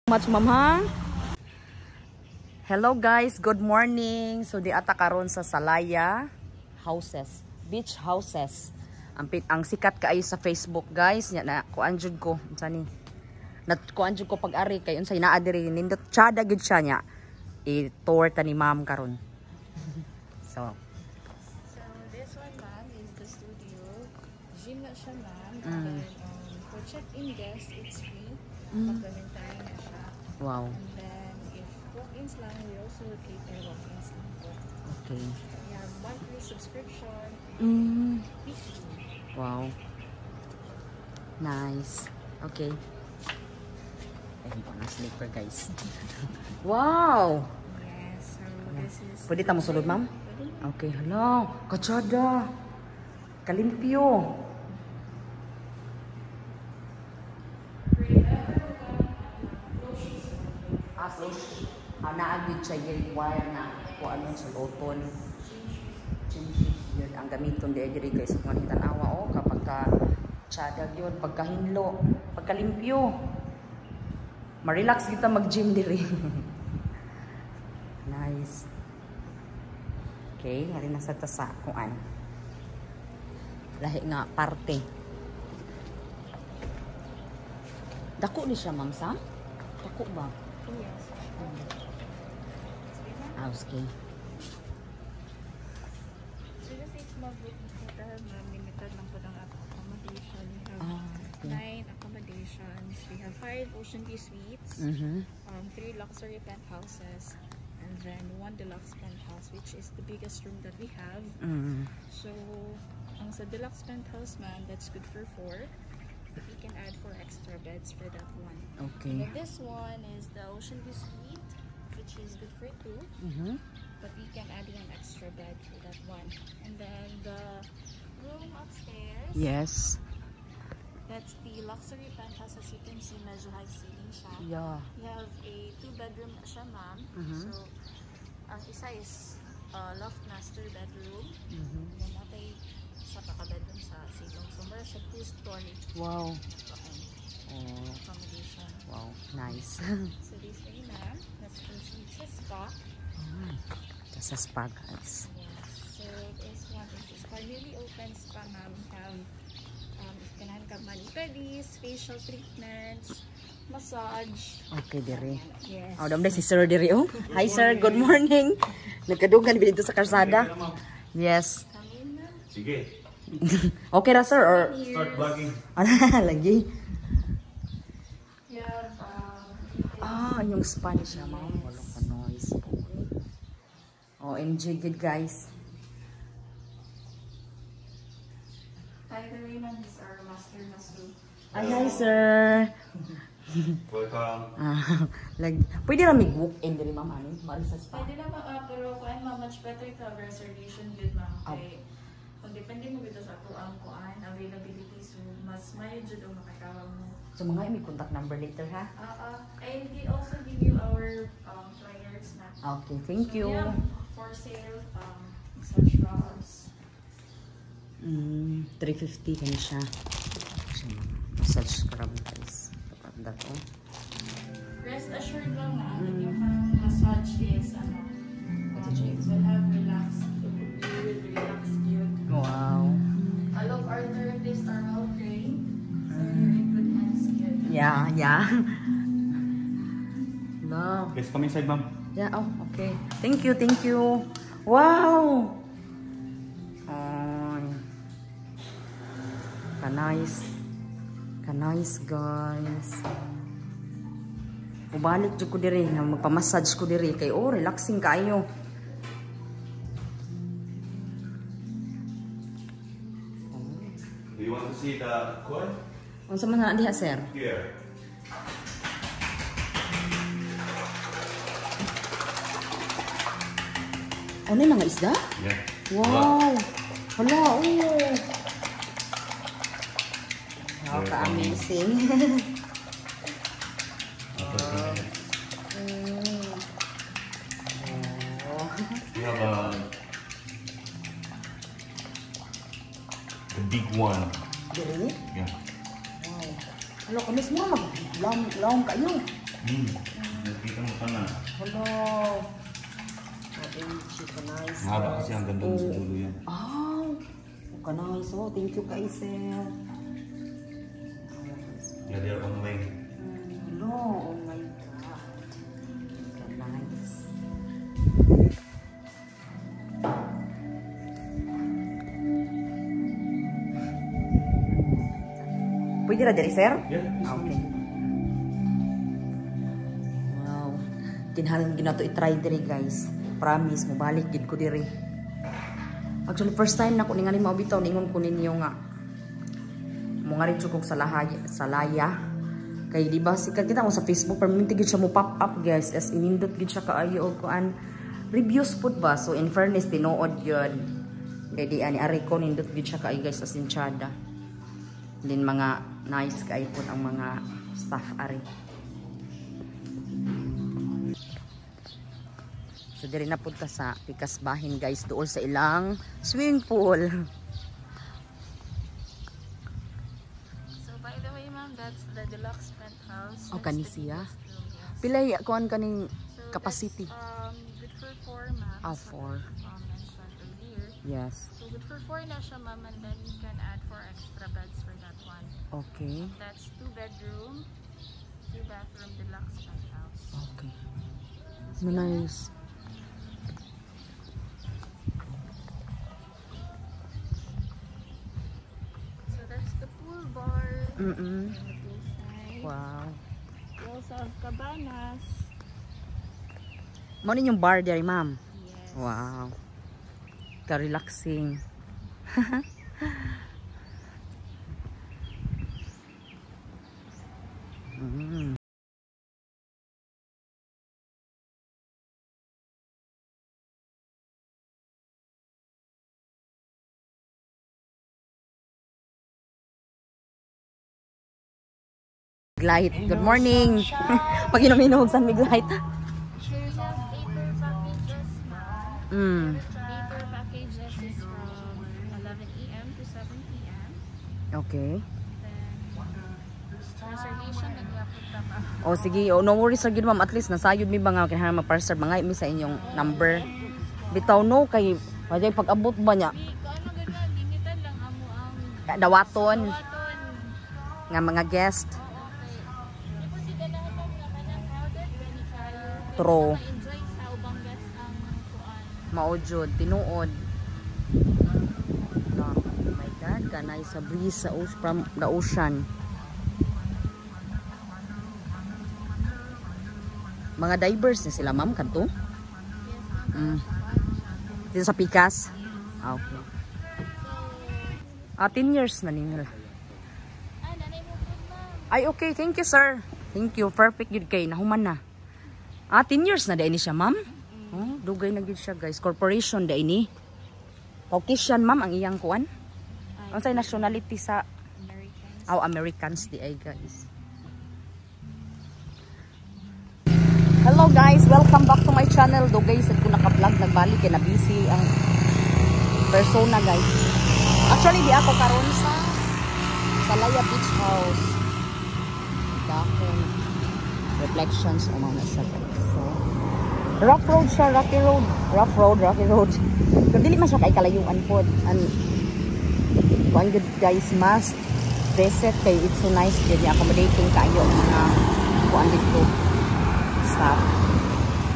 Much ma'am. Hello guys, good morning. So di ata karon sa Salaya houses, beach houses. Ang sikat kaayo sa Facebook guys. Nya na kuan jud ko unsa ni. Kuan jud ko pag-ari kay unsay naa diri nindot tsada gid siya nya. I-tour ta ni ma'am karon. So this one ma'am is the studio. Gym na siya ma'am. And then for check-in guests it's free. Complimentary na siya. wow. And then if walk-ins lang, we also cater walk-ins lang po. Okay. We have monthly subscription. Weekly. Wow. Nice. Okay. Ayun po na sleeper guys. Wow. Yes, so this is... Pwede ta mo sulod ma'am? Pwede. Okay, hello. Katsada. Kalimpyo. Asos. Naagid siya yung wire na kung ano sa loton. Yun ang gamiton diri guys. Kung tanawa kapag ka tsadag yun, pagkahinlo, pagkalimpyo. Ma-relax kita mag-gym diri. Nice. Okay, nga rin nasa tasa kuan. Lahi nga parte. Dako ni siya, ma'am, sa? Dako ba? Yes. Ah, okay. So this is mag-book hotel ma'am. Limited lang po ng accommodation. We have 9 accommodations. We have 5 ocean view suites. 3 luxury penthouses. And then 1 deluxe penthouse, which is the biggest room that we have. So, ang sa deluxe penthouse ma'am, that's good for 4. We can add 4 extra beds for that one. Okay. And then this one is the ocean view suite, which is good for 2. But we can add 1 extra bed for that one. And then the room upstairs. Yes. That's the luxury penthouse. As you can see, medyo high ceiling siya. Yeah. We have a 2-bedroom siya, ma'am. So, ang isa is loft master bedroom. And then natay isa pa ka-bedroom sa silong. So, meron siya 2-story. Wow. Accommodation. Wow, nice. So, this way, ma'am. Let's proceed sa spa. That's a spa, guys. Yes. So, this one is a spa. Newly open spa, ma'am. We have ganahan ka mani-pedis, facial treatments, massage. Okay, diri. Yes. Oh, damday si Sir diri. Oh. Hi, Sir. Good morning. Nagkadugan dito sa karsada. Yes. Come in, ma'am. Sige. Okay ra, Sir? Or Start vlogging. lagi? We have, Yung spa niya siya, ma'am. Walang pa-noise po. OMG, good guys. by the way, ma'am, is our master masseur. Hi, Sir. Welcome. Pwede na may walk-in diri, ma'am. Ano? Mali sa spa. Pwede na pero kuan ma'am, much better to have reservation good ma'am. Kay kung depende mo dito sa ato ang kuan availability, so mas may jud ang makakawang mo. So, mga may contact number later, ha? And we also give you our flyers na. Okay, thank you. We have for sale massage rods. 350 kan siya. Massage scrub guys. That oh. Rest assured lang na ang inyong massage is it will have relaxed. You will relax you. Wow. All of our therapists are well trained, so you're in good hands here. Yeah. No. Let's come inside, ma'am. Yeah, oh, okay. Thank you. Wow. Ka-nice guys. Ubalik jud ko diri na magpa-massage ko diri kay relaxing kaayo. Do you want to see the koi? Unsa man na diha, sir? Here. Ano yung mga isda? Yeah. Wow. Hala, Wow, ka-amazing. We have the big one. Dili? Yeah. Wow. Hala, kamis mo mag-laom kayo. Nakita mo pa na. Hello. OMG, kanais. Mahaba kasi ang ganda sa dulo yan. Kanais. Oh, thank you kay sir. Jadi ako may. Hello. Oh my God. Kanais. Pwede na diri, sir? Yeah. Okay. Wow. Kinahanglan gina to i-try diri, guys. Promise, mobalik gid ko diri. Actually, first time na ko ningali maubitaw ningon ko ninyo nga. Mo nga rin kog salaya. Kay di ba sikat kita mo sa Facebook perminti gid siya mo pop up, guys. As inindot gid siya kaayo og kuan reviews pud ba. So in fairness tinuod yun. Kay di ani ari ko nindot gid siya kaayo, guys, as inchada. Din mga nice kay po ang mga staff ari. So diri na pud ta sa pikas bahin, guys, duol sa ilang swimming pool. So by the way, ma'am, that's the deluxe penthouse. O kani siya. Yes. Pilay kuan kaning So capacity. that's, good for 4, ma'am. Ah, So 4. mentioned earlier. Yes. So good for 4 na siya, ma'am, and then you can add 4 extra beds for that one. Okay. That's 2 bedroom, 2 bathroom deluxe penthouse. Okay. No, nice. So that's the pool bar. Mm-mm. And the poolside. Wow. We also have cabanas. Mo yung bar diri, ma'am. Yes. Wow. Ka-relaxing. Mm. Light. Good morning. Pag inuminuhog sa Miglight. There's a paper packages now. Paper packages is from 11 a.m. to 7 p.m. Okay. Then reservation nag-apunta pa. O sige, no worries sagid, ma'am. At least nasayod mi ba nga kinahanglan ma-parcel mga mi sa inyong number. Bitaw no kay pwede pag-abot ba niya Di ko ano ganun, limited lang amo ang dawaton dawaton. nga mga guest. Di po si ganahan lang nga kanang crowded when kayo. True. Ma-enjoy sa ubang guest ang kuan. Maojud, tinuod. Oh my God, kanay sa breeze sa from the ocean. Mga divers na sila, ma'am, kanto? Dito sa Pikas? Ah, okay. 10 years na nila. Nanay mo po, ma'am. Ay, okay. Thank you, sir. Thank you. Perfect yun kay. Nahuman na. 10 years na dahil siya, ma'am. Oh, dugay na yun siya, guys. Corporation dahil ni. Caucasian, ma'am, ang iyang kuan. Ang sa nationality sa Americans. Americans di ay, guys. Hello, guys. Welcome back to my channel. Do, guys, kung naka-vlog, nagbalik kaya na busy ang persona, guys. Actually, di ako karon sa Salaya Beach House. Dahon. Reflections o mga nasa, guys. So, rough road siya, rocky road. Rocky road. Pero dili man siya kay kalayuan po. And one good, guys, must visit kay it's so nice. Jadi accommodating kayo ang mga kuan dito. Staff.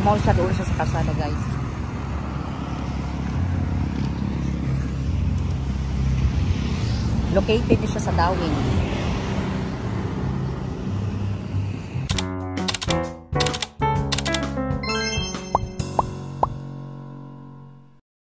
Mall siya doon siya sa kasada, guys. Located siya sa Dawing.